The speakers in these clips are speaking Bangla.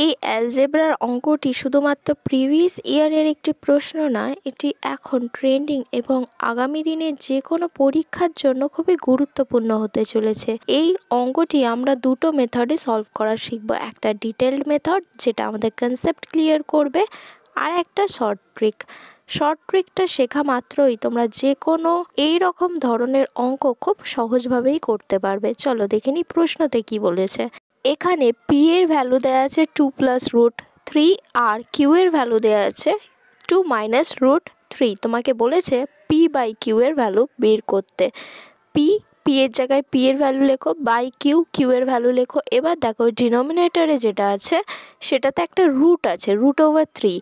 এই অ্যালজেব্রার অঙ্কটি শুধুমাত্র প্রিভিয়াস ইয়ারের একটি প্রশ্ন নয়, এটি এখন ট্রেন্ডিং এবং আগামী দিনের যে কোনো পরীক্ষার জন্য খুবই গুরুত্বপূর্ণ হতে চলেছে। এই অঙ্কটি আমরা দুটো মেথডে সলভ করা শিখব, একটা ডিটেলড মেথড যেটা আমাদের কনসেপ্ট ক্লিয়ার করবে, আর একটা শর্ট ট্রিকটা শেখা মাত্রই তোমরা যে কোনো এই রকম ধরনের অঙ্ক খুব সহজভাবেই করতে পারবে। চলো দেখে নিই প্রশ্নতে কি বলেছে। এখানে পি এর ভ্যালু দেওয়া আছে 2 + √3 আর কিউ এর ভ্যালু দেওয়া আছে 2 - √3। তোমাকে বলেছে পি বাই কিউ এর ভ্যালু বের করতে। পি এর জায়গায় পি এর ভ্যালু লেখো, বাই কিউ এর ভ্যালু লেখো। এবার দেখো ডিনোমিনেটরে যেটা আছে সেটাতে একটা রুট আছে, √3।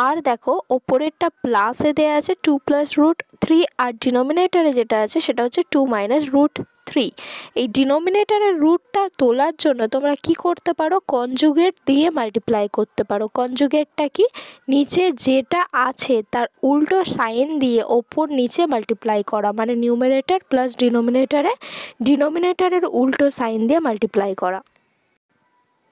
আর দেখো ওপরেরটা প্লাসে দেওয়া আছে 2 + √3 আর ডিনোমিনেটরে যেটা আছে সেটা হচ্ছে 2 - √3। এই ডিনোমিনেটরের রুটটা তোলার জন্য তোমরা কি করতে পারো, কনজুগেট দিয়ে মাল্টিপ্লাই করতে পারো। কনজুগেটটা কি, নিচে যেটা আছে তার উল্টো সাইন দিয়ে ওপর নিচে মাল্টিপ্লাই করা, মানে নিউমারেটর প্লাস ডিনোমিনেটরের উল্টো সাইন দিয়ে মাল্টিপ্লাই করা।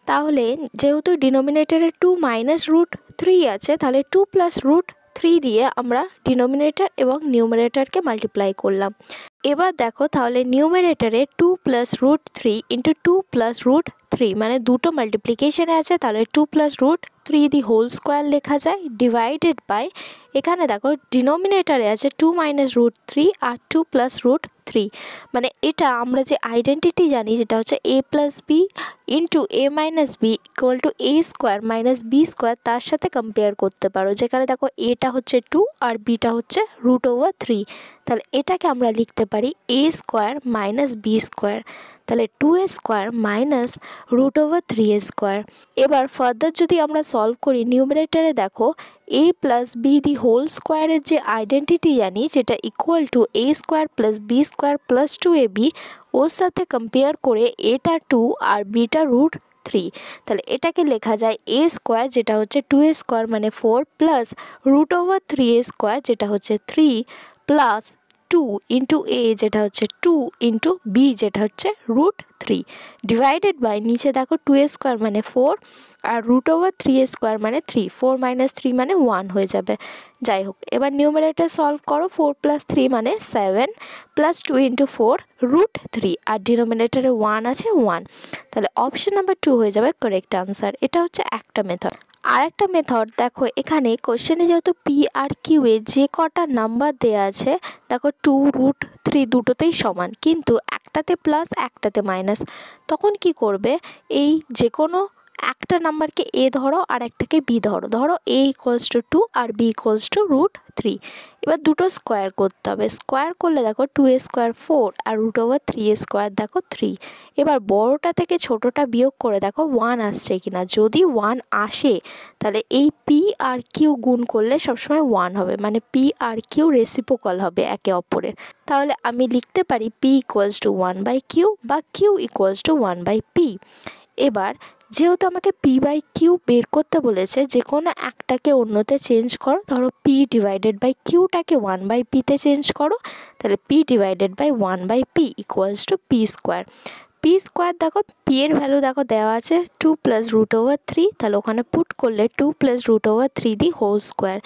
তাহলে যেহেতু ডিনোমিনেটরে 2 - √3 আছে, তাহলে 2 + √3 দিয়ে আমরা ডিনোমিনেটর এবং নিউমারেটরকে মাল্টিপ্লাই করলাম। এবার দেখো তাহলে নিউমারেটরে 2 + √3 × 2 + √3 মানে দুটো মাল্টিপ্লিকেশনে আছে, তাহলে 2 + √3 দি হোল স্কোয়ার লেখা যায়, ডিভাইডেড বাই এখানে দেখো ডিনোমিনেটরে আছে 2 - √3 আর 2 + √3, মানে এটা আমরা যে আইডেন্টিটি জানি যেটা হচ্ছে a + b × a - b = a² - b², তার সাথে কম্পেয়ার করতে পারো। যেখানে দেখো এটা হচ্ছে 2 আর বিটা হচ্ছে √3, তাহলে এটাকে আমরা লিখতে পারি a² - b², তাহলে 2a² - √3a²। এবার ফার্দার যদি আমরা সলভ করি, নিউমারেটরে দেখো a + b দি হোল স্কোয়ারের যে আইডেন্টিটি জানি যেটা equal to a² + b² + 2ab, ওর সাথে কম্পেয়ার করে এটা 2 আর বিটা √3, তাহলে এটাকে লেখা যায় a² যেটা হচ্ছে 2a² মানে 4 প্লাস √3a² যেটা হচ্ছে 3 প্লাস 2 × a যেটা হচ্ছে 2 × b যেটা হচ্ছে √3, ডিভাইডেড বাই নিচে দেখো 2a² মানে 4 আর √3a² মানে 3, 4 - 3 মানে 1 হয়ে যাবে। যাই হোক, এবার নিউমারেটর সলভ করো, 4 + 3 মানে 7 প্লাস 2 × 4 √3 আর ডিনোমিনেটরে 1 আছে 1, তাহলে অপশন নাম্বার 2 হয়ে যাবে কারেক্ট আনসার। এটা হচ্ছে একটা মেথড। আর একটা মেথড দেখো, এখানে কোশ্চেনে যেহেতু পি আর কিউ এ যে কটা নাম্বার দেওয়া আছে দেখো 2 √3 দুটোতেই সমান, কিন্তু একটাতে প্লাস একটাতে মাইনাস, তখন কি করবে, এই যে কোনো একটা নাম্বারকে এ ধরো আর একটাকে বি ধরো, ধরো a = 2 আর b = √3। এবার দুটো স্কোয়ার করতে হবে, স্কোয়ার করলে দেখো 2a² 4 আর √3a² দেখো 3। এবার বড়টা থেকে ছোটটা বিয়োগ করে দেখো 1 আসছে কিনা, যদি 1 আসে তাহলে এই পি আর কিউ গুণ করলে সবসময় 1 হবে, মানে পি আর কিউ রেসিপ্রোকাল হবে একে অপরের। তাহলে আমি লিখতে পারি p = 1/q বা q = 1/p। এবার যেহেতু আমাকে পি বাই কিউ বের করতে বলেছে, যে কোনো একটাকে অন্যতে চেঞ্জ করো, ধরো পি ডিভাইডেড বাই কিউটাকে 1/p-তে চেঞ্জ করো, তাহলে P divided by 1/p = p²। দেখো পি এর ভ্যালু দেখো দেওয়া আছে 2 + √3, তাহলে ওখানে পুট করলে 2 + √3 দি হোল স্কোয়ার।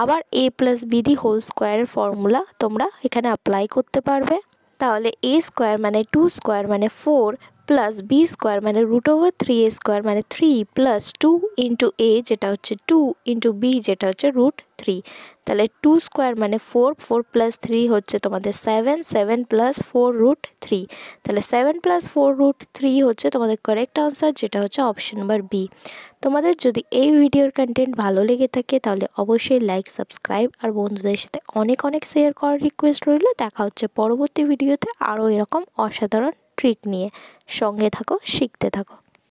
আবার a + b দি হোল স্কোয়ারের ফর্মুলা তোমরা এখানে অ্যাপ্লাই করতে পারবে। তাহলে a² মানে 2² মানে 4 প্লাস b² মানে √3a² মানে 3 প্লাস 2 × a যেটা হচ্ছে 2 × b যেটা হচ্ছে √3, তাহলে 2² মানে 4, 4 + 3 হচ্ছে তোমাদের 7, 7 + 4 √3, তাহলে 7 + 4 √3 হচ্ছে তোমাদের কারেক্ট আনসার, যেটা হচ্ছে অপশন নাম্বার বি। তোমাদের যদি এই ভিডিওর কন্টেন্ট ভালো লেগে থাকে তাহলে অবশ্যই লাইক, সাবস্ক্রাইব আর বন্ধুদের সাথে অনেক অনেক শেয়ার করার রিকোয়েস্ট রইল। দেখা হচ্ছে পরবর্তী ভিডিওতে আরও এরকম অসাধারণ ট্রিক নিয়ে। সঙ্গে থাকো, শিখতে থাকো।